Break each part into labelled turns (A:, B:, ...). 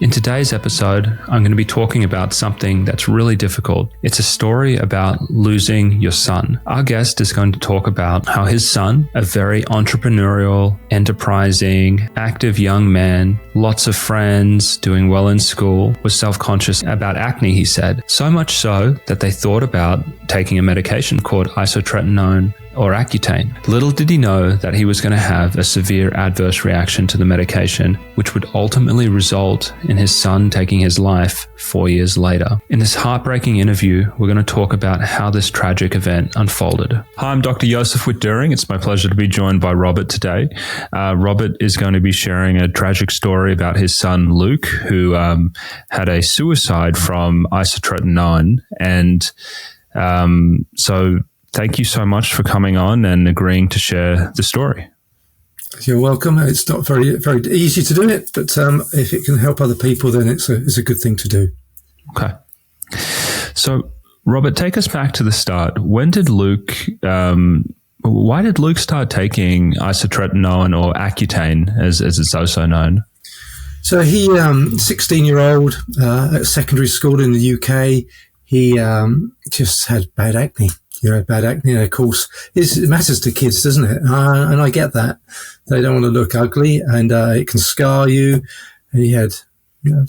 A: In today's episode, I'm going to be talking about something that's really difficult. It's a story about losing your son. Our guest is going to talk about how his son, a very entrepreneurial, enterprising, active young man, lots of friends, doing well in school, was self-conscious about acne, he said. So much so that they thought about taking a medication called isotretinoin or Accutane. Little did he know that he was going to have a severe adverse reaction to the medication, which would ultimately result in his son taking his life 4 years later. In this heartbreaking interview, we're going to talk about how this tragic event unfolded. Hi, I'm Dr. Josef Witt-Doerring. It's my pleasure to be joined by Robert today. Robert is going to be sharing a tragic story about his son, Luke, who had a suicide from isotretinoin. And so thank you so much for coming on and agreeing to share the story.
B: You're welcome. It's not very easy to do it, but if it can help other people, then it's a good thing to do.
A: Okay. So, Robert, take us back to the start. When did Luke, why did Luke start taking isotretinoin or Accutane, as it's also known?
B: So he, 16-year-old at secondary school in the UK, he just had bad acne. Bad acne, and of course, it matters to kids, doesn't it? And I get that. They don't want to look ugly, and it can scar you. And he had,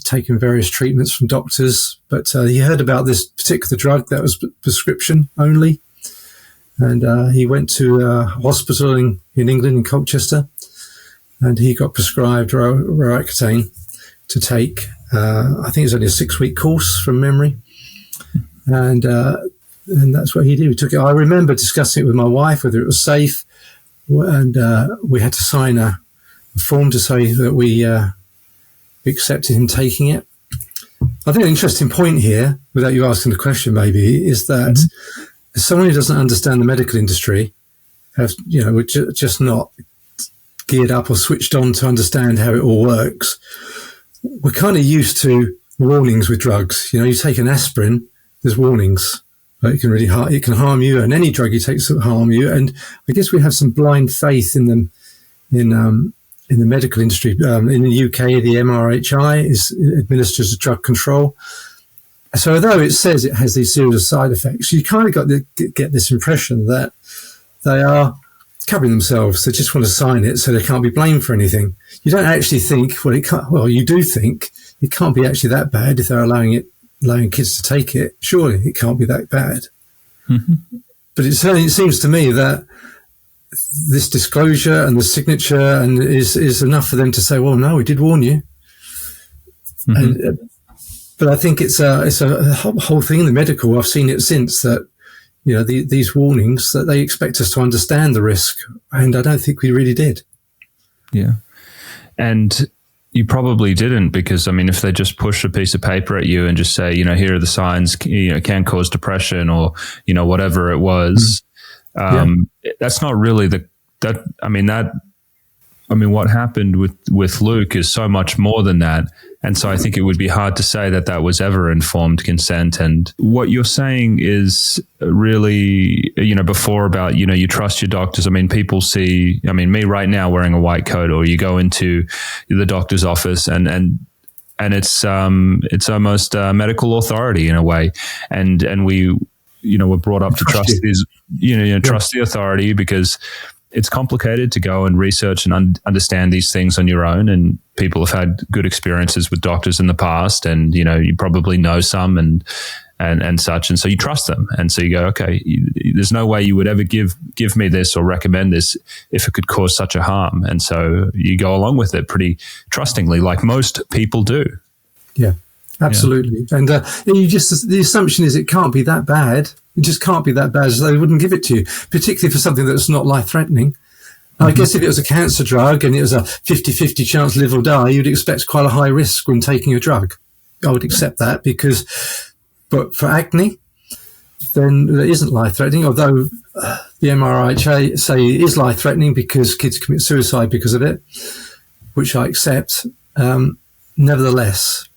B: taken various treatments from doctors, but he heard about this particular drug that was prescription only. And he went to a hospital in England, in Colchester, and he got prescribed Accutane to take. I think it was only a 6-week course from memory. And that's what he did. We took it. I remember discussing it with my wife, whether it was safe, and we had to sign a form to say that we accepted him taking it. I think an interesting point here, without you asking the question maybe, is that as someone who doesn't understand the medical industry, we're just not geared up or switched on to understand how it all works. We're kind of used to warnings with drugs. You take an aspirin, there's warnings. It can harm you, and any drug you take will harm you. And I guess we have some blind faith in them, in the medical industry. In the UK, the MRHI administers drug control. So although it says it has these serious side effects, you kind of got to get this impression that they are covering themselves. They just want to sign it so they can't be blamed for anything. You don't actually think, you do think it can't be actually that bad if they're allowing kids to take it. Surely it can't be that bad. Mm-hmm. But it seems to me that this disclosure and the signature is enough for them to say, well, no, we did warn you. Mm-hmm. But I think it's a whole thing in the medical. I've seen it since that, these warnings, that they expect us to understand the risk. And I don't think we really did.
A: Yeah. And you probably didn't, because, if they just push a piece of paper at you and just say, here are the signs, can cause depression or, whatever it was, that's not really what happened with Luke is so much more than that. And so I think it would be hard to say that was ever informed consent. And what you're saying is really, before about, you trust your doctors. People see, me right now wearing a white coat, or you go into the doctor's office and it's almost medical authority in a way. And we, we're brought up to trust these, trust the authority, because it's complicated to go and research and understand these things on your own. And people have had good experiences with doctors in the past, and, you probably know some and such. And so you trust them. And so you go, okay, there's no way you would ever give me this or recommend this if it could cause such a harm. And so you go along with it pretty trustingly, like most people do.
B: Yeah, absolutely. Yeah. And the assumption is it can't be that bad. It just can't be that bad, as they wouldn't give it to you, particularly for something that's not life-threatening. Mm-hmm. I guess if it was a cancer drug and it was a 50-50 chance live or die, you'd expect quite a high risk when taking a drug. I would accept that, but for acne, then it isn't life-threatening, although the MRHA say it is life-threatening because kids commit suicide because of it, which I accept. Nevertheless,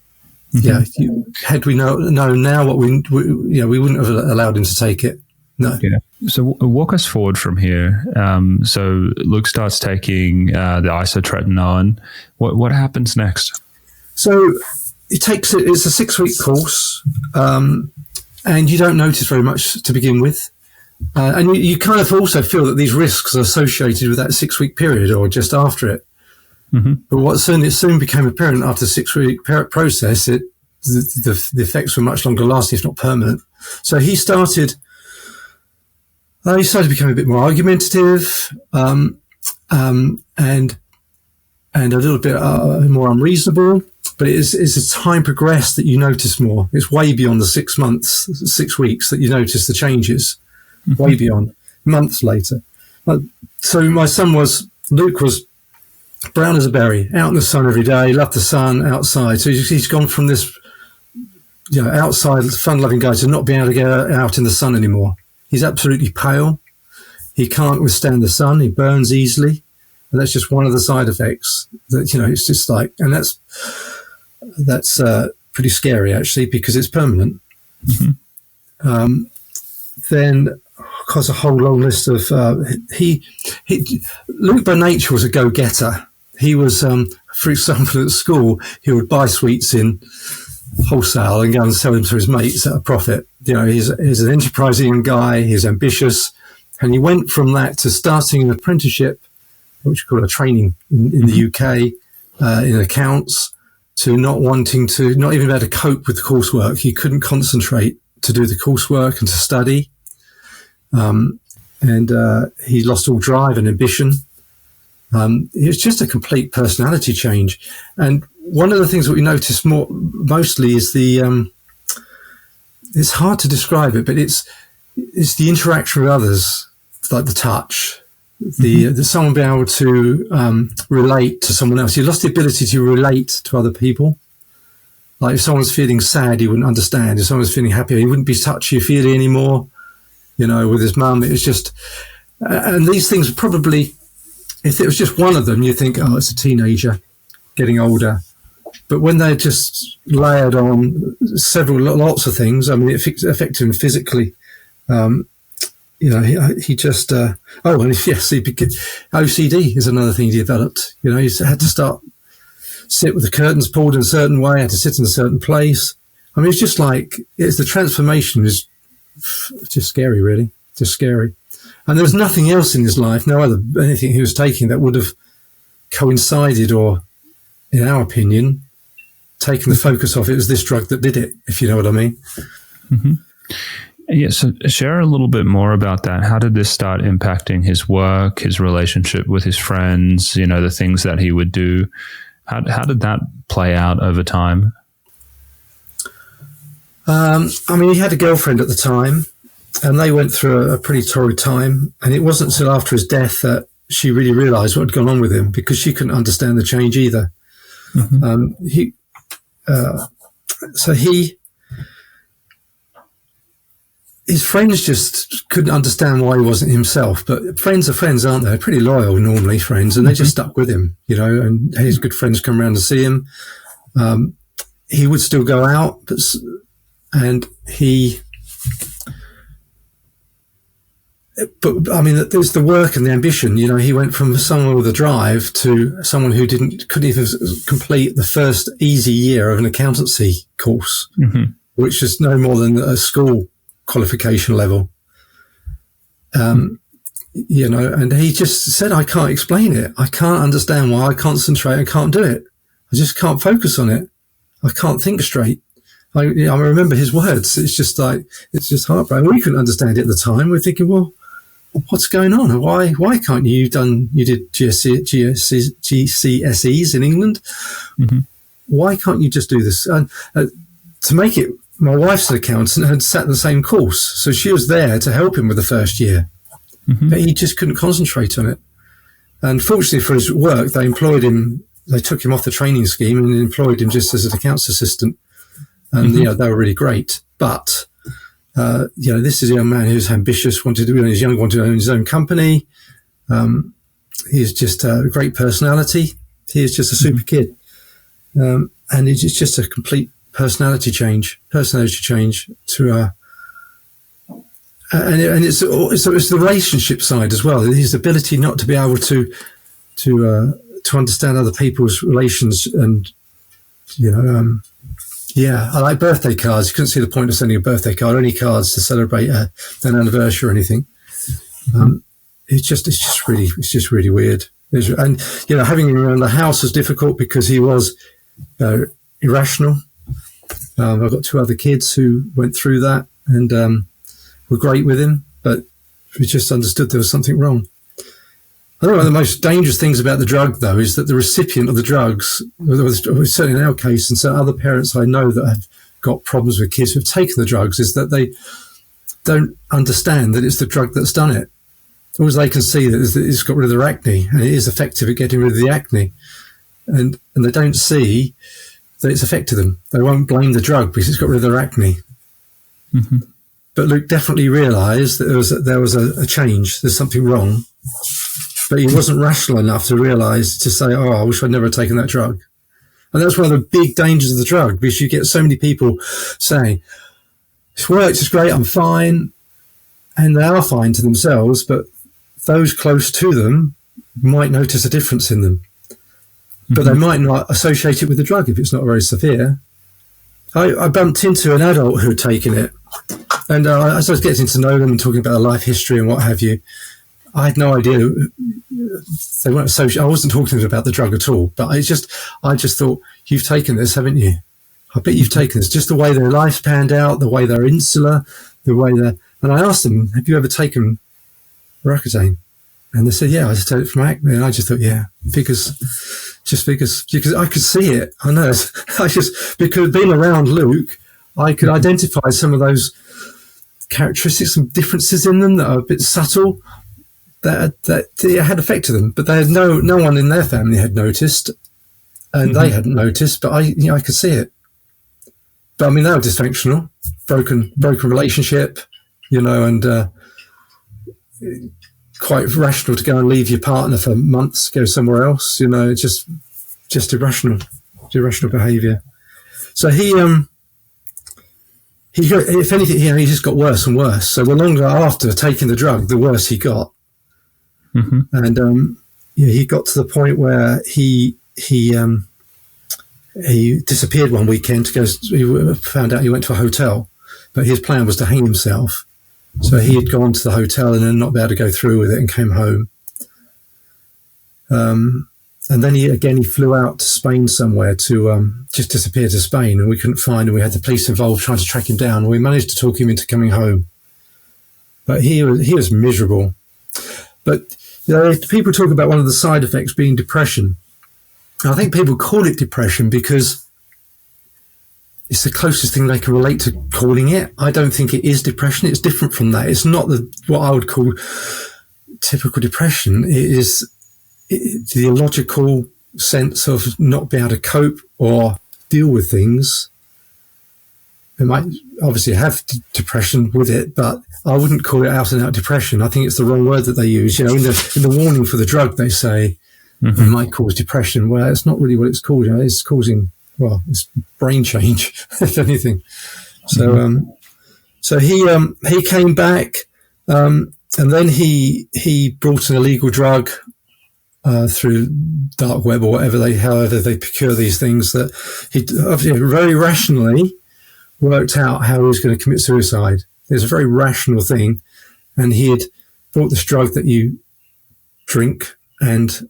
B: had we known now what we wouldn't have allowed him to take it. No.
A: Yeah. So walk us forward from here. So Luke starts taking the isotretinoin. What happens next?
B: So it's a 6-week course, and you don't notice very much to begin with. And you kind of also feel that these risks are associated with that 6-week period or just after it.
A: Mm-hmm.
B: But what soon became apparent after the 6-week process, the effects were much longer lasting, if not permanent. So he started to become a bit more argumentative, and a little bit more unreasonable. But it's as time progressed that you notice more. It's way beyond the 6 weeks that you notice the changes. Mm-hmm. Way beyond, months later. So my son Luke was brown as a berry, out in the sun every day, loved the sun, outside. So he's gone from this, outside fun-loving guy to not being able to get out in the sun anymore. He's absolutely pale. He can't withstand the sun. He burns easily. And that's just one of the side effects. That it's just like, and that's pretty scary, actually, because it's permanent. Mm-hmm. Then, of course, a whole long list of Luke by nature was a go-getter. He was, for example, at school, he would buy sweets in wholesale and go and sell them to his mates at a profit. He's an enterprising guy. He's ambitious, and he went from that to starting an apprenticeship, which we call a training in the UK in accounts, to not even able to cope with the coursework. He couldn't concentrate to do the coursework and to study. And he lost all drive and ambition. It was just a complete personality change. And one of the things that we notice mostly is it's hard to describe it, but it's the interaction with others, like the touch, the someone being able to relate to someone else. He lost the ability to relate to other people. Like if someone's feeling sad, he wouldn't understand. If someone's feeling happy, he wouldn't be touchy-feely anymore. With his mum, it was just, and these things probably, if it was just one of them, you think, oh, it's a teenager getting older. But when they're just layered on lots of things, I mean, it affected him physically. He just, OCD is another thing he developed. He had to sit with the curtains pulled in a certain way, had to sit in a certain place. I mean, it's just like, the transformation is just scary, really. Just scary. And there was nothing else in his life, anything he was taking that would have coincided or, in our opinion, taken the focus off. It was this drug that did it, if you know what I mean.
A: Mm-hmm. Yeah, so share a little bit more about that. How did this start impacting his work, his relationship with his friends, the things that he would do? How did that play out over time?
B: He had a girlfriend at the time, and they went through a pretty torrid time. And it wasn't until after his death that she really realised what had gone on with him, because she couldn't understand the change either. Mm-hmm. His friends just couldn't understand why he wasn't himself. But friends are friends, aren't they? They're pretty loyal normally, friends, and they just stuck with him, and his good friends come around to see him. He would still go out, there's the work and the ambition. He went from someone with a drive to someone who couldn't even complete the first easy year of an accountancy course, mm-hmm. which is no more than a school qualification level. And he just said, I can't explain it. I can't understand why I concentrate. I can't do it. I just can't focus on it. I can't think straight. I remember his words. It's just heartbreaking. We couldn't understand it at the time. We're thinking, well, what's going on? Why can't you did GCSEs in England? Mm-hmm. Why can't you just do this? And to make it, my wife's an accountant, had sat the same course. So she was there to help him with the first year, mm-hmm. but he just couldn't concentrate on it. And fortunately for his work, they took him off the training scheme and employed him just as an accounts assistant. And, mm-hmm. They were really great. But, this is a young man who's ambitious, wanted to own his own company. He's just a great personality. He is just a super mm-hmm. kid. And it's just a complete personality change to, and it's the relationship side as well. His ability not to be able to understand other people's relations and, Yeah, I like birthday cards. You couldn't see the point of sending a birthday card, only cards to celebrate an anniversary or anything. It's just really weird. And having him around the house was difficult because he was irrational. I've got 2 other kids who went through that and were great with him, but we just understood there was something wrong. I think one of the most dangerous things about the drug, though, is that the recipient of the drugs, certainly in our case, and so other parents I know that have got problems with kids who have taken the drugs, is that they don't understand that it's the drug that's done it. All they can see that is that it's got rid of their acne, and it is effective at getting rid of the acne. And they don't see that it's affected them. They won't blame the drug because it's got rid of their acne. Mm-hmm. But Luke definitely realised that there was a change. There's something wrong. But he wasn't rational enough to realise, to say, I wish I'd never taken that drug. And that's one of the big dangers of the drug, because you get so many people saying, it works, it's great, I'm fine. And they are fine to themselves, but those close to them might notice a difference in them. But they might not associate it with the drug if it's not very severe. I bumped into an adult who had taken it, and as I was getting to know them and talking about their life history and what have you, I had no idea they weren't associated. I wasn't talking to them about the drug at all, but I just thought, you've taken this, haven't you? I bet you've taken this. Just the way their life's panned out, the way they're insular, the way they're... And I asked them, have you ever taken Accutane? And they said, yeah, I just took it from acne. And I just thought, yeah, because I could see it. I know. Because being around Luke, I could identify some of those characteristics and differences in them that are a bit subtle that it had affected them. But they had no one in their family had noticed, and they hadn't noticed, but I could see it. But I mean, they were dysfunctional, broken relationship, and quite rational to go and leave your partner for months, go somewhere else, just irrational behaviour. So he if anything, he just got worse and worse. So the longer after taking the drug, the worse he got. Mm-hmm. And he got to the point where he disappeared one weekend he found out he went to a hotel, but his plan was to hang himself. So he had gone to the hotel and then not be able to go through with it and came home. And then he flew out to Spain somewhere to just disappear to Spain, and we couldn't find him. We had the police involved trying to track him down. We managed to talk him into coming home, but he was miserable. But people talk about one of the side effects being depression. And I think people call it depression because it's the closest thing they can relate to calling it. I don't think it is depression. It's different from that. It's not what I would call typical depression. It is the illogical sense of not being able to cope or deal with things. It might obviously have depression with it, but I wouldn't call it out and out depression. I think it's the wrong word that they use. In the warning for the drug, they say it might cause depression. Well, it's not really what it's called. It's causing, it's brain change, if anything. So, so he came back, and then he brought an illegal drug through dark web or however they procure these things, that he obviously very rationally worked out how he was going to commit suicide. It was a very rational thing, and he had bought this drug that you drink and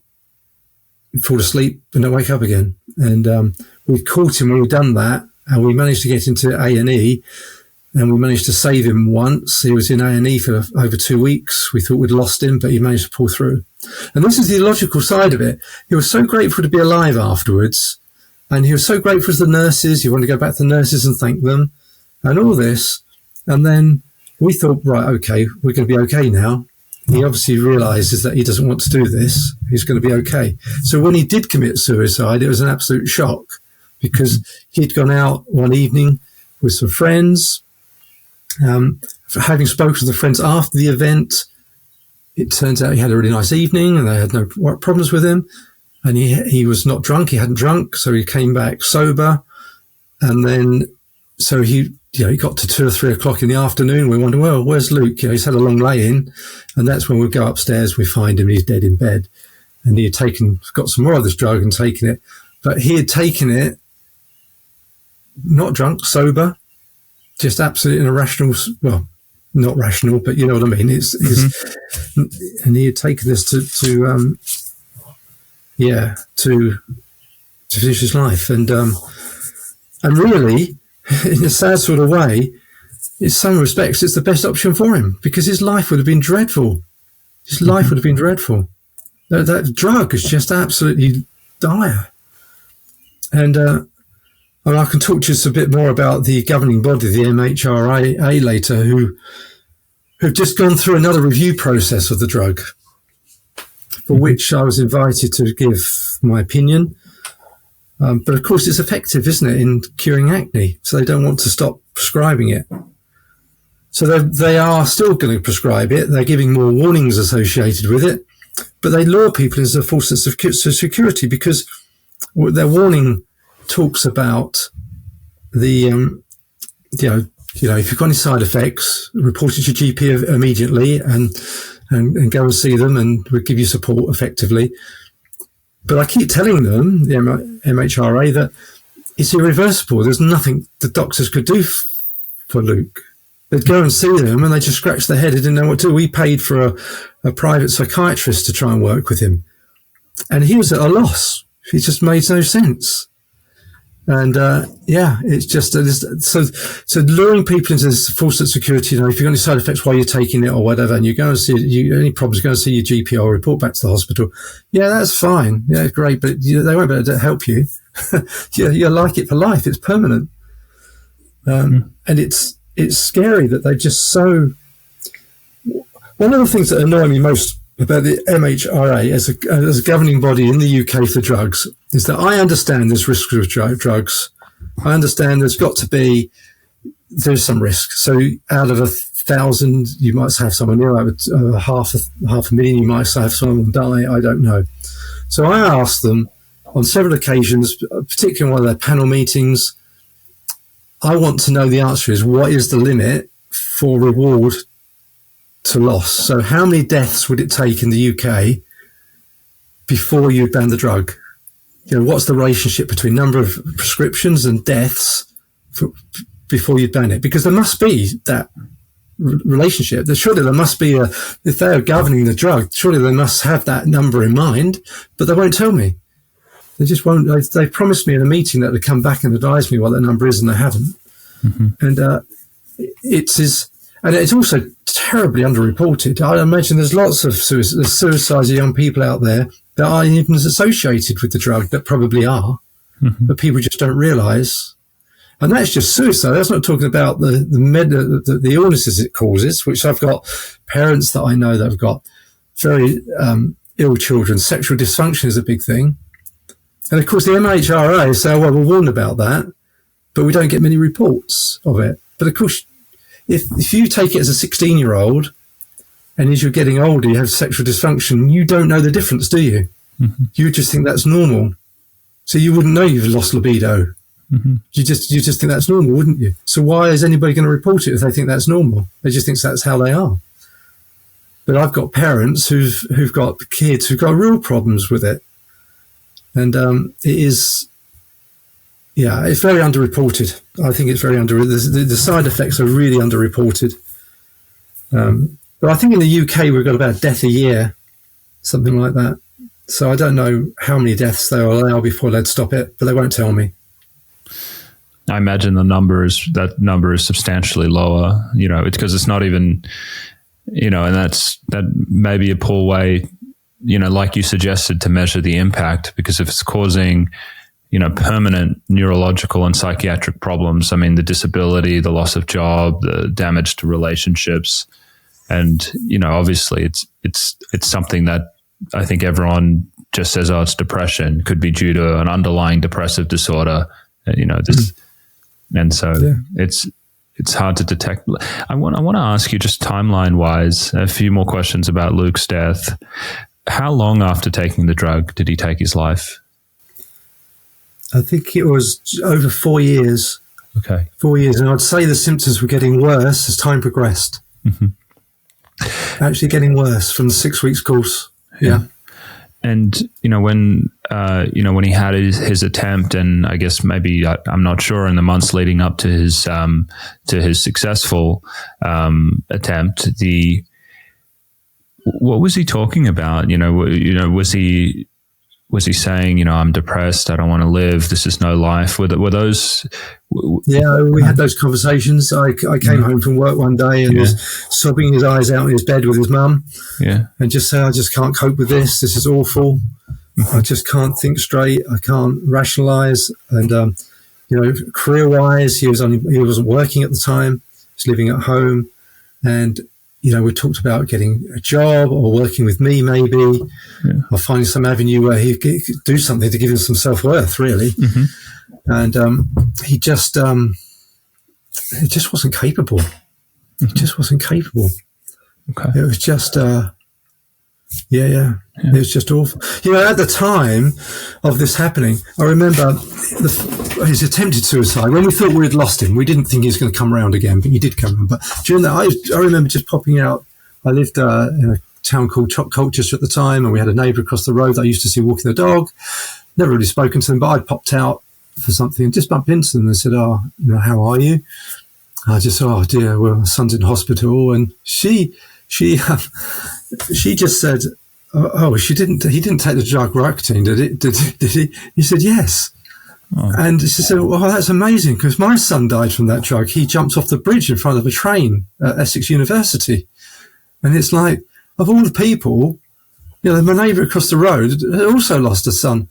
B: fall asleep and don't wake up again. And we caught him when we'd done that, and we managed to get into A&E, and we managed to save him once. He was in A&E for over 2 weeks. We thought we'd lost him, but he managed to pull through. And this is the illogical side of it. He was so grateful to be alive afterwards, and he was so grateful to the nurses. He wanted to go back to the nurses and thank them and all this. And then we thought, right, okay, we're going to be okay now. He obviously realises that he doesn't want to do this. He's going to be okay. So when he did commit suicide, it was an absolute shock, because he'd gone out one evening with some friends. Having spoken to the friends after the event, it turns out he had a really nice evening and they had no problems with him. And he was not drunk. He hadn't drunk. So he came back sober. And then, so he got to 2 or 3 o'clock in the afternoon. We wondered, well, where's Luke? He's had a long lay-in. And that's when we go upstairs, we find him, he's dead in bed. And he had got some more of this drug and taken it. But he had taken it not drunk, sober, just absolutely irrational. Well, not rational, but you know what I mean. And he had taken this to finish his life, and really, in a sad sort of way, in some respects, it's the best option for him, because his life would have been dreadful. That drug is just absolutely dire. And I can talk to you a bit more about the governing body, the MHRA, later, who've just gone through another review process of the drug, for which I was invited to give my opinion. But of course, it's effective, isn't it, in curing acne? So they don't want to stop prescribing it. So they are still going to prescribe it. They're giving more warnings associated with it, but they lure people into a false sense of security, because their warning talks about the, if you've got any side effects, report it to your GP immediately and go and see them, and we'll give you support effectively. But I keep telling them, the MHRA, that it's irreversible. There's nothing the doctors could do for Luke. They'd go and see them and they just scratch their head. They didn't know what to do. We paid for a private psychiatrist to try and work with him. And he was at a loss. It just made no sense. And it's just so luring people into this false sense of security. If you've got any side effects while you're taking it or whatever, and you go and see any problems, go and see your GP or report back to the hospital. Yeah, that's fine. Yeah, great, but they won't be able to help you. You'll like it for life. It's permanent, and it's scary that they just so. One of the things that annoy me most about the MHRA as a governing body in the UK for drugs is that I understand there's risks with drugs. I understand there's some risk. So out of 1,000, you might have someone near half a million, you might have someone die. I don't know. So I asked them on several occasions, particularly in one of their panel meetings, I want to know the answer is, what is the limit for reward to loss? So how many deaths would it take in the UK before you ban the drug? What's the relationship between number of prescriptions and deaths before you ban it? Because there must be that relationship. Surely there must be if they are governing the drug, surely they must have that number in mind, but they won't tell me. They just won't. They promised me in a meeting that they'd come back and advise me what that number is, and they haven't. And it's also terribly underreported. I imagine there's lots of suicides of young people out there that aren't even associated with the drug, that probably are, but people just don't realise. And that's just suicide. That's not talking about the illnesses it causes, which I've got parents that I know that have got very ill children. Sexual dysfunction is a big thing. And of course, the MHRA say, well, we're warned about that, but we don't get many reports of it. But of course, if you take it as a 16-year-old, and as you're getting older, you have sexual dysfunction, you don't know the difference, do you? You just think that's normal. So you wouldn't know you've lost libido. You just think that's normal, wouldn't you? So why is anybody going to report it if they think that's normal? They just think that's how they are. But I've got parents who've got kids who've got real problems with it. And it's very underreported. I think it's very the side effects are really underreported. But I think in the UK, we've got about a death a year, something like that. So I don't know how many deaths they'll allow before they'd stop it, but they won't tell me.
A: I imagine that number is substantially lower, it's because it's not even, and that may be a poor way, like you suggested, to measure the impact, because if it's causing, permanent neurological and psychiatric problems, I mean, the disability, the loss of job, the damage to relationships, and, obviously it's something that I think everyone just says, oh, it's depression, could be due to an underlying depressive disorder, and so it's hard to detect. I want to ask you, just timeline-wise, a few more questions about Luke's death. How long after taking the drug did he take his life?
B: I think it was over 4 years.
A: Okay.
B: 4 years. And I'd say the symptoms were getting worse as time progressed. Actually getting worse from the 6 weeks course. Yeah.
A: And, when when he had his attempt, and I guess maybe I'm not sure in the months leading up to his successful attempt, what was he talking about? Was he saying, I'm depressed, I don't want to live, this is no life? Were those?
B: Yeah, we had those conversations. I came home from work one day and was sobbing his eyes out in his bed with his mum. Yeah, and just say, I just can't cope with this. This is awful. I just can't think straight. I can't rationalise. And career-wise, he wasn't working at the time. He was living at home, and we talked about getting a job or working with me, maybe, or finding some avenue where he could do something to give him some self-worth, really. And he just wasn't capable. He just wasn't capable. Okay. It was just, it was just awful. At the time of this happening, I remember his attempted suicide. When we thought we had lost him, we didn't think he was going to come around again, but he did come around. But during that, I remember just popping out. I lived in a town called Colchester at the time, and we had a neighbour across the road that I used to see walking the dog. Never really spoken to them, but I popped out for something and just bumped into them and said, how are you? I just said, oh dear, well, my son's in hospital. And she just said, he didn't take the drug Accutane, did he? He said, yes. Oh. And she said, well, that's amazing, because my son died from that drug. He jumped off the bridge in front of a train at Essex University. And it's like, of all the people, my neighbour across the road also lost a son.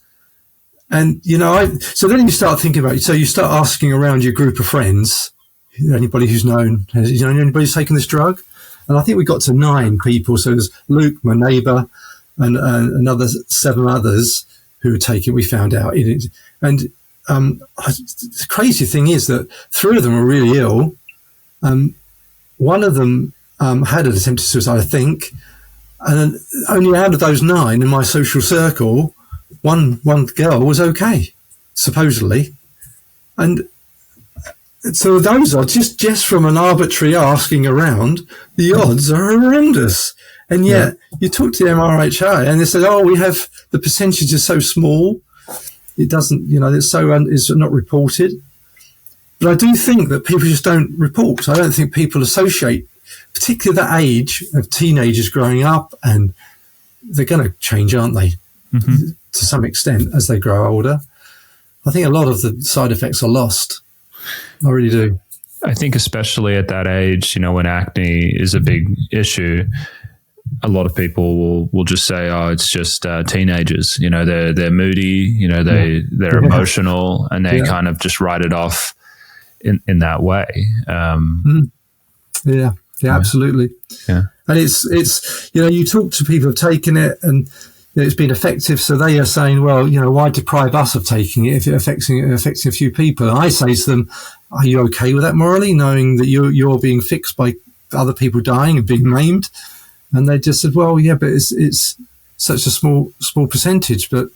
B: And, so then you start thinking about it. So you start asking around your group of friends, anybody who's known, anybody who's taken this drug? And I think we got to 9 people. So there's Luke, my neighbour, and another 7 others who had taken it. We found out in it. And the crazy thing is that 3 of them were really ill. One of them had an attempted suicide, I think. And then only out of those 9 in my social circle, one girl was okay, supposedly. And so those odds, just from an arbitrary asking around, the odds are horrendous. And yet you talk to the MRHA and they said, we have, the percentage is so small, it doesn't, it's not reported. But I do think that people just don't report. I don't think people associate, particularly that age of teenagers growing up, and they're going to change, aren't they? Mm-hmm. To some extent as they grow older. I think a lot of the side effects are lost. I really do.
A: I think especially at that age, when acne is a big issue, a lot of people will just say, it's just teenagers, they're moody, they're emotional, and they kind of just write it off in that way.
B: Yeah, absolutely. Yeah. And it's you talk to people who've taken it and it's been effective, so they are saying, well, why deprive us of taking it if it's affecting a few people? And I say to them, are you okay with that morally, knowing that you're being fixed by other people dying and being maimed? And they just said, well, yeah, but it's such a small percentage, but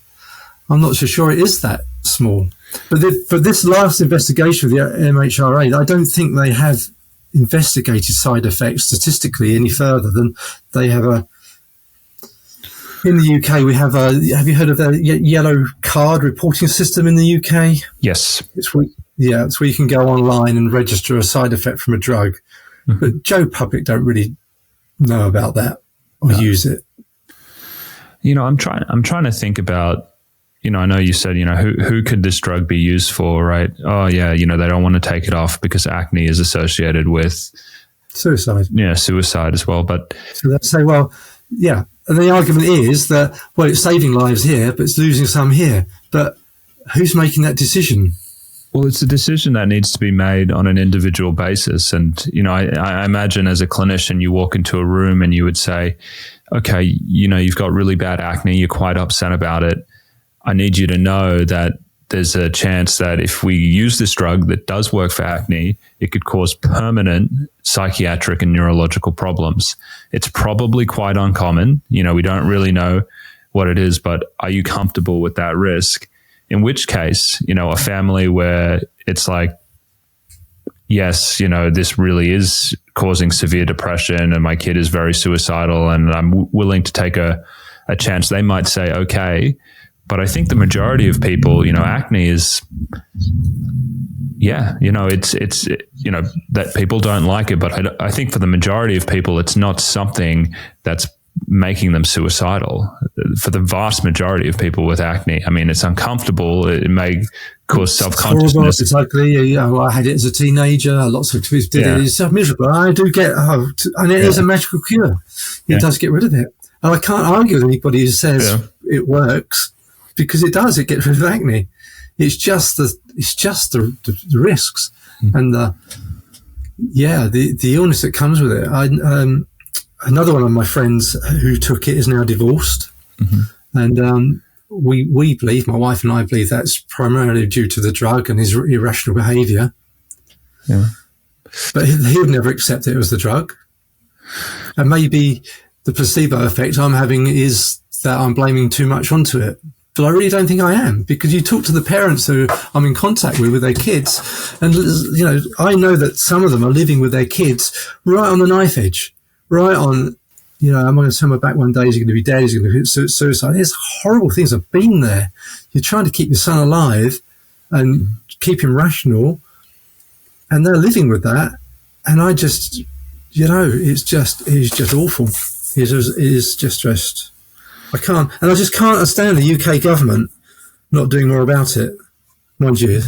B: I'm not so sure it is that small. But for this last investigation of the MHRA, I don't think they have investigated side effects statistically any further than they have in the UK, we have have you heard of the yellow card reporting system in the UK?
A: Yes.
B: It's where you can go online and register a side effect from a drug. Mm-hmm. But Joe public don't really know about that or use it.
A: I'm trying to think about, I know you said, who could this drug be used for, right? Oh yeah, they don't want to take it off because acne is associated with
B: suicide.
A: Yeah, suicide as well. But
B: so they say, well, yeah. And the argument is that, well, it's saving lives here, but it's losing some here. But who's making that decision?
A: Well, it's a decision that needs to be made on an individual basis. And, I imagine as a clinician, you walk into a room and you would say, okay, you've got really bad acne. You're quite upset about it. I need you to know that there's a chance that if we use this drug that does work for acne, it could cause permanent psychiatric and neurological problems. It's probably quite uncommon. We don't really know what it is, but are you comfortable with that risk? In which case, a family where it's like, yes, this really is causing severe depression and my kid is very suicidal and I'm willing to take a chance, they might say, okay, But I think the majority of people, acne is, it's that people don't like it. But I think for the majority of people, it's not something that's making them suicidal. For the vast majority of people with acne, I mean, it's uncomfortable. It may cause self-consciousness.
B: It's ugly. I had it as a teenager. Lots of people did it. It's so miserable. I do get, and it is a magical cure. It does get rid of it. And I can't argue with anybody who says it works, because it does. It gets rid of acne. It's just the risks and the illness that comes with it. Another one of my friends who took it is now divorced, and we believe, my wife and I believe, that's primarily due to the drug and his irrational behaviour. Yeah, but he would never accept it was the drug, and maybe the placebo effect I'm having is that I'm blaming too much onto it. But I really don't think I am, because you talk to the parents who I'm in contact with their kids, and I know that some of them are living with their kids right on the knife edge. Right on, I'm going to turn my back one day, he's going to be dead, he's going to commit suicide. There's horrible things have been there. You're trying to keep your son alive and keep him rational, and they're living with that. And I just, it's just awful. It is just, I can't, and I just can't understand the UK government not doing more about it. Mind you,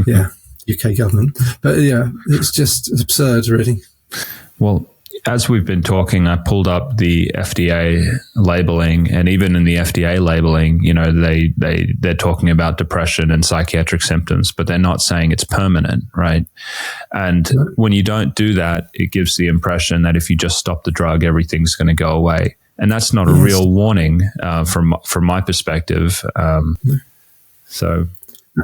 B: UK government. But it's just absurd, really.
A: Well, as we've been talking, I pulled up the FDA labeling, and even in the FDA labeling, they're talking about depression and psychiatric symptoms, but they're not saying it's permanent, right? And when you don't do that, it gives the impression that if you just stop the drug, everything's going to go away, and that's not a real warning from my perspective.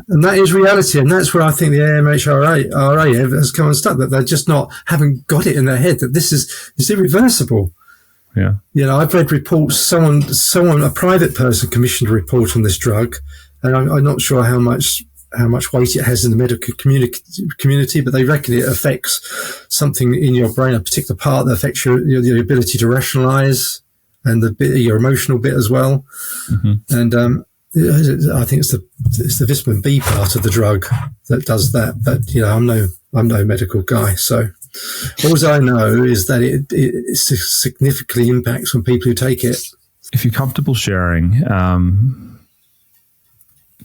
B: And that is reality, and that's where I think the AMHRA has come unstuck, that they're just haven't got it in their head that this is irreversible. Yeah, I've read reports. A private person commissioned a report on this drug, and I'm not sure how much weight it has in the medical community, but they reckon it affects something in your brain, a particular part that affects your ability to rationalise and your emotional bit as well, and. I think it's the vitamin B part of the drug that does that. But I'm no medical guy, so all I know is that it significantly impacts on people who take it.
A: If you're comfortable sharing,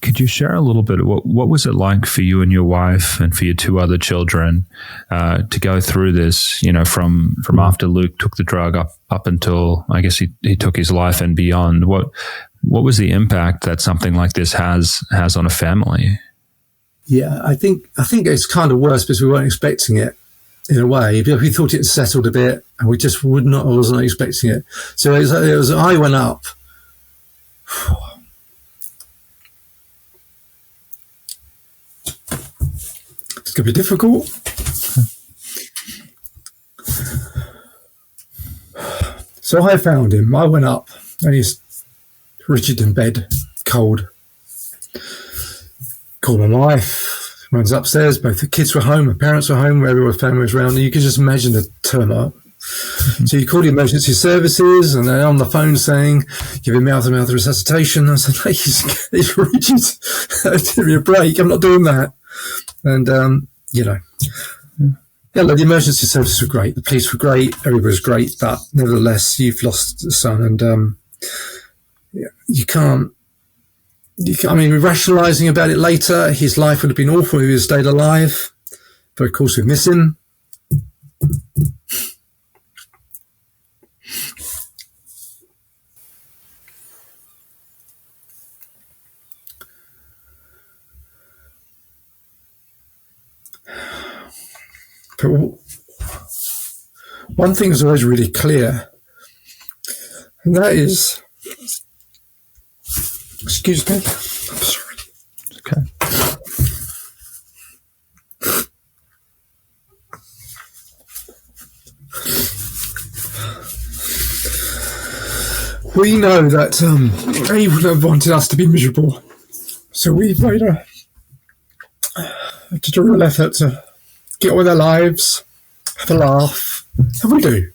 A: could you share a little bit? What was it like for you and your wife and for your two other children to go through this? From after Luke took the drug up until, I guess, he took his life and beyond. What was the impact that something like this has on a family?
B: Yeah, I think it's kind of worse because we weren't expecting it in a way. We thought it settled a bit, and we just wasn't expecting it. So it was I went up. It's going to be difficult. So I found him. I went up, and he's rigid in bed, cold. Called my wife, runs upstairs. Both the kids were home, my parents were home, everyone's family was around. You could just imagine the turmoil. So you call the emergency services, and they're on the phone saying, give him mouth-to-mouth resuscitation. I said, hey, he's rigid. Give me a break. I'm not doing that. And, the emergency services were great. The police were great. Everybody was great. But nevertheless, you've lost a son, and you can't. I mean, we're rationalising about it later. His life would have been awful if he had stayed alive. But of course, we miss him. But one thing is always really clear, and that is, excuse me, I'm sorry.
A: Okay.
B: We know that he would have wanted us to be miserable, so we've made a real effort to get on with our lives, have a laugh, and we do.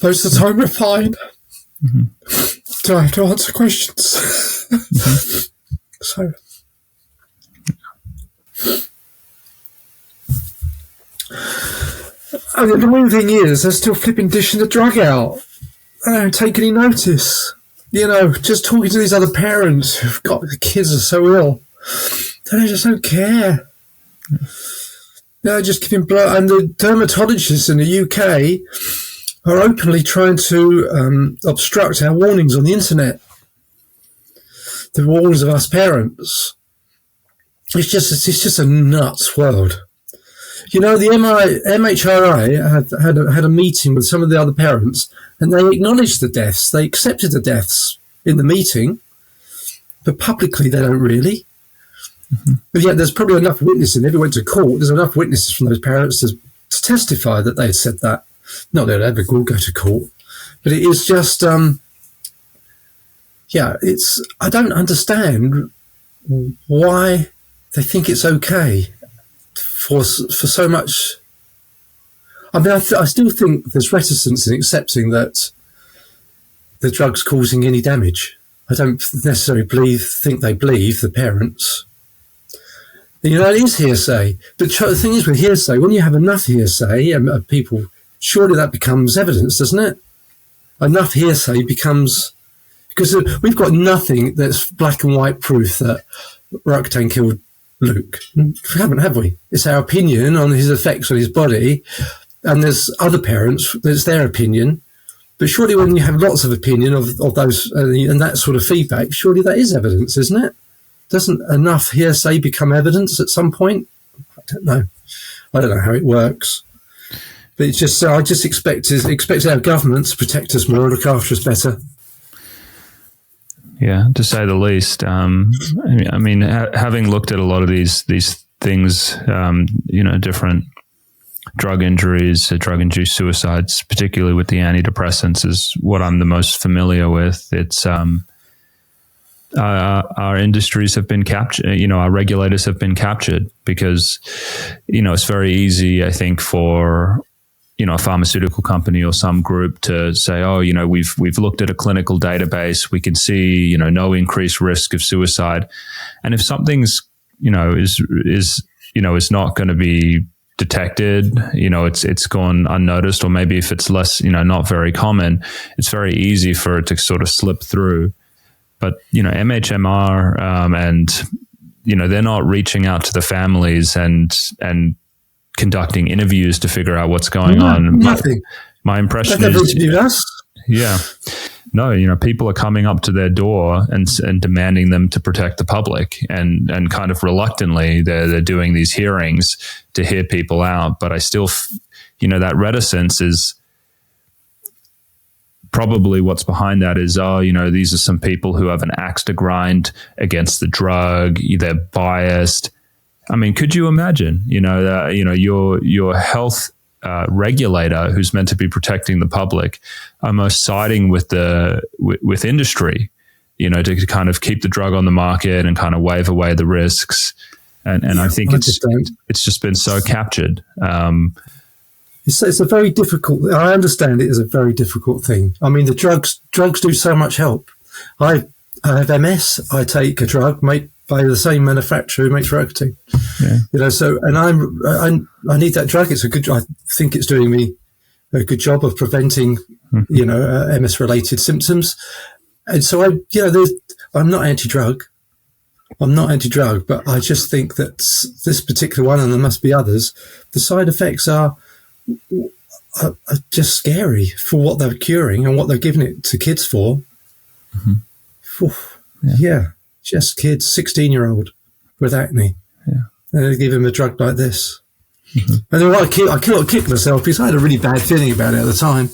B: Most of the time we're fine. Mm-hmm. So I have to answer questions. So, and the annoying thing is, they're still flipping dishing the drug out. They don't take any notice. Just talking to these other parents who've got the kids are so ill, they just don't care. They're just giving blood. And the dermatologists in the UK are openly trying to obstruct our warnings on the internet. The warnings of us parents. It's just a nuts world. The MHRA had a meeting with some of the other parents, and they acknowledged the deaths. They accepted the deaths in the meeting, but publicly they don't really. But yet there's probably enough witnesses, and if it went to court, there's enough witnesses from those parents to testify that they had said that. Not that it ever will go to court, but it is just, I don't understand why they think it's okay for so much. I mean, I still think there's reticence in accepting that the drug's causing any damage. I don't necessarily think they believe the parents. It is hearsay. But the thing is with hearsay, when you have enough hearsay and people, surely that becomes evidence, doesn't it? Enough hearsay becomes... Because we've got nothing that's black and white proof that Accutane killed Luke. We haven't, have we? It's our opinion on his effects on his body, and there's other parents, there's their opinion. But surely when you have lots of opinion of those and that sort of feedback, surely that is evidence, isn't it? Doesn't enough hearsay become evidence at some point? I don't know. I don't know how it works. But it's just, I just expect our government to protect us more, look after us better.
A: Yeah, to say the least. Having looked at a lot of these things, different drug injuries, drug-induced suicides, particularly with the antidepressants, is what I'm the most familiar with. It's our industries have been captured. Our regulators have been captured because, it's very easy, I think, for a pharmaceutical company or some group to say, we've looked at a clinical database, we can see, no increased risk of suicide. And if something's, is not going to be detected, it's gone unnoticed, or maybe if it's less, not very common, it's very easy for it to sort of slip through. But, MHMR, and, they're not reaching out to the families and conducting interviews to figure out what's going on.
B: Nothing.
A: My impression is, people are coming up to their door and demanding them to protect the public, and kind of reluctantly they're doing these hearings to hear people out. But I still, that reticence is probably what's behind that is, these are some people who have an axe to grind against the drug. They're biased. I mean, could you imagine, your health regulator, who's meant to be protecting the public, almost siding with with industry, to kind of keep the drug on the market and kind of wave away the risks. And I think it's just been so captured.
B: It's a very difficult. I understand it is a very difficult thing. I mean, the drugs do so much help. I have MS. I take a drug made by the same manufacturer who makes Accutane. Yeah. So, and I need that drug. It's a good. I think it's doing me a good job of preventing, MS related symptoms. And so I'm not anti-drug. But I just think that this particular one, and there must be others, the side effects are just scary for what they're curing and what they're giving it to kids for. Mm-hmm. Yeah. Just kids, 16-year-old with acne. Yeah. And they give him a drug like this. Mm-hmm. And then I cannot kick myself because I had a really bad feeling about it at the time.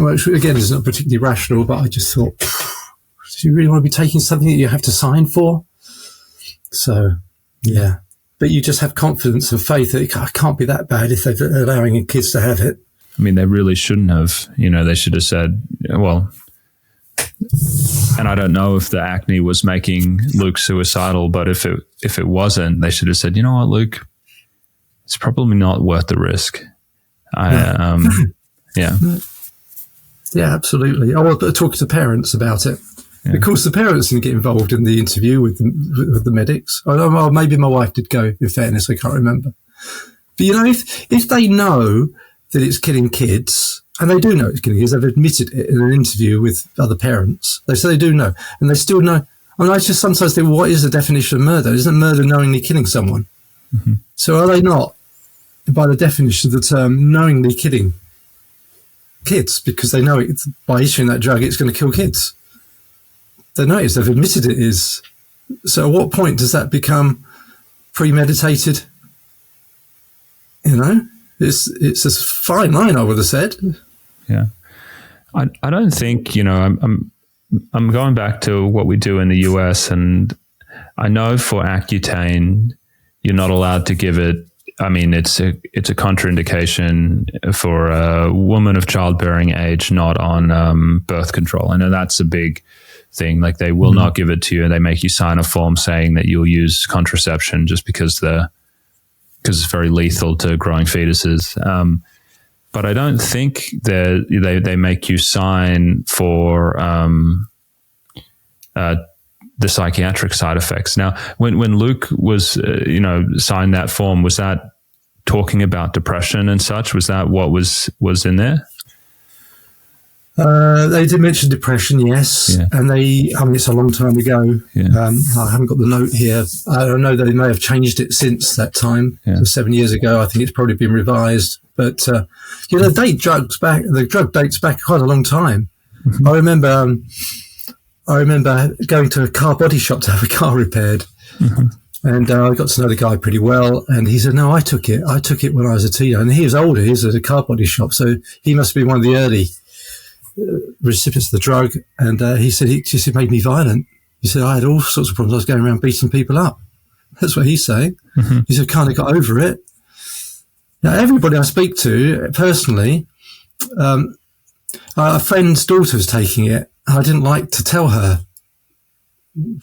B: Which, again, is not particularly rational, but I just thought, do you really want to be taking something that you have to sign for? So, yeah. But you just have confidence and faith that it can't be that bad if they're allowing kids to have it.
A: I mean, they really shouldn't have. They should have said, well, and I don't know if the acne was making Luke suicidal, but if it wasn't, they should have said, you know what, Luke, it's probably not worth the risk. Yeah.
B: Yeah, absolutely. I was talking to parents about it. Yeah. Of course, the parents didn't get involved in the interview with the medics. Or maybe my wife did go, in fairness, I can't remember. But, if they know that it's killing kids, and they do know it's killing kids, they've admitted it in an interview with other parents. They say they do know, and they still know. I just sometimes think, what is the definition of murder? Isn't murder knowingly killing someone? Mm-hmm. So are they not, by the definition of the term, knowingly killing kids, because they know it, by issuing that drug, it's going to kill kids? They know it is. They've admitted it is. So at what point does that become premeditated? It's a fine line, I would have said.
A: Yeah. I don't think, I'm going back to what we do in the US, and I know for Accutane, you're not allowed to give it. I mean, it's a contraindication for a woman of childbearing age, not on birth control. I know that's a big thing. Like, they will not give it to you, and they make you sign a form saying that you'll use contraception just because it's very lethal to growing fetuses. But I don't think that they make you sign for the psychiatric side effects. Now, when Luke was, signed that form, was that talking about depression and such? Was that what was in there?
B: They did mention depression, yes. Yeah. And it's a long time ago. Yeah. I haven't got the note here. I don't know that they may have changed it since that time. Yeah. So 7 years ago, I think it's probably been revised. But, the drug dates back quite a long time. Mm-hmm. I remember going to a car body shop to have a car repaired. Mm-hmm. And I got to know the guy pretty well. And he said, no, I took it when I was a teenager. And he was older. He was at a car body shop. So he must be one of the early recipients of the drug. And he said, it made me violent. He said, I had all sorts of problems. I was going around beating people up. That's what he's saying. Mm-hmm. He said, kind of got over it. Now, everybody I speak to personally, a friend's daughter was taking it. I didn't like to tell her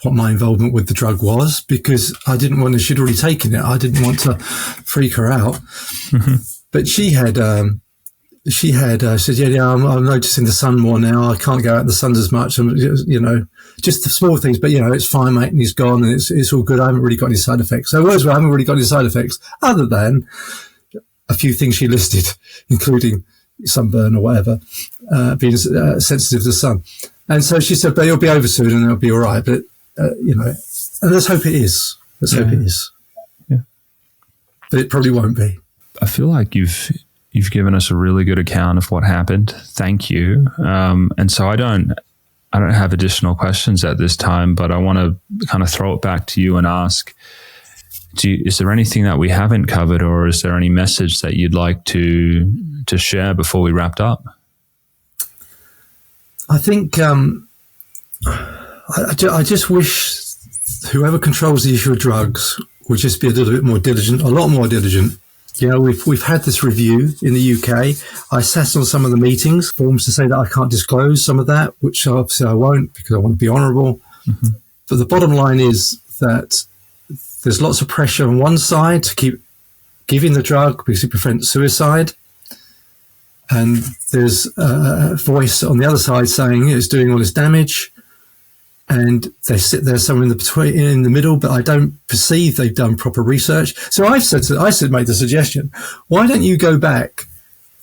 B: what my involvement with the drug was, because I didn't want to, she'd already taken it. I didn't want to freak her out. Mm-hmm. But she had said, I'm noticing the sun more now. I can't go out in the sun as much. Just the small things, but it's fine, mate. And he's gone, and it's all good. I haven't really got any side effects. So words were, I haven't really got any side effects other than a few things she listed, including sunburn or whatever, being sensitive to the sun. And so she said, but it'll be over soon and it'll be all right. But, and let's hope it is. Let's hope it is. Yeah. But it probably won't be.
A: I feel like you've given us a really good account of what happened. Thank you. And so I don't have additional questions at this time, but I want to kind of throw it back to you and ask, is there anything that we haven't covered, or is there any message that you'd like to share before we wrapped up?
B: I think I just wish whoever controls the issue of drugs would just be a little bit more diligent, a lot more diligent. We've had this review in the UK. I sat on some of the meetings, forms to say that I can't disclose some of that, which obviously I won't because I want to be honourable. Mm-hmm. But the bottom line is that there's lots of pressure on one side to keep giving the drug because it prevents suicide. And there's a voice on the other side saying it's doing all this damage. And they sit there somewhere in the middle, but I don't perceive they've done proper research. So I made the suggestion, why don't you go back?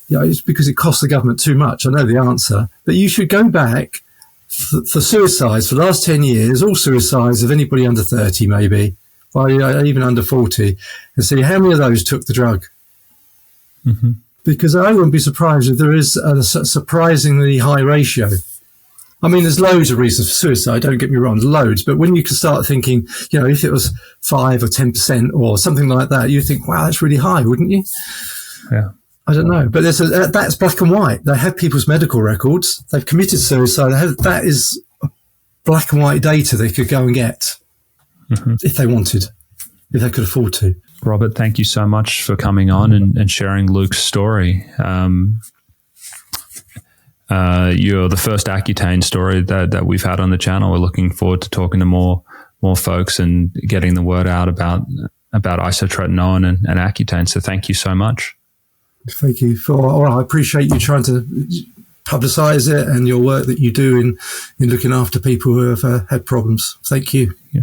B: It's because it costs the government too much. I know the answer, but you should go back for suicides for the last 10 years, all suicides of anybody under 30, maybe, or even under 40, and see how many of those took the drug. Mm-hmm. Because I wouldn't be surprised if there is a surprisingly high ratio. I mean, there's loads of reasons for suicide, don't get me wrong, loads. But when you can start thinking, if it was 5 or 10% or something like that, you think, wow, that's really high, wouldn't you? Yeah. I don't know. But that's black and white. They have people's medical records. They've committed suicide. That is black and white data they could go and get if they wanted, if they could afford to.
A: Robert, thank you so much for coming on and sharing Luke's story. You're the first Accutane story that we've had on the channel. We're looking forward to talking to more folks and getting the word out about isotretinoin and Accutane. So thank you so much.
B: Thank you I appreciate you trying to publicise it and your work that you do in looking after people who have had problems. Thank you.
A: Yeah.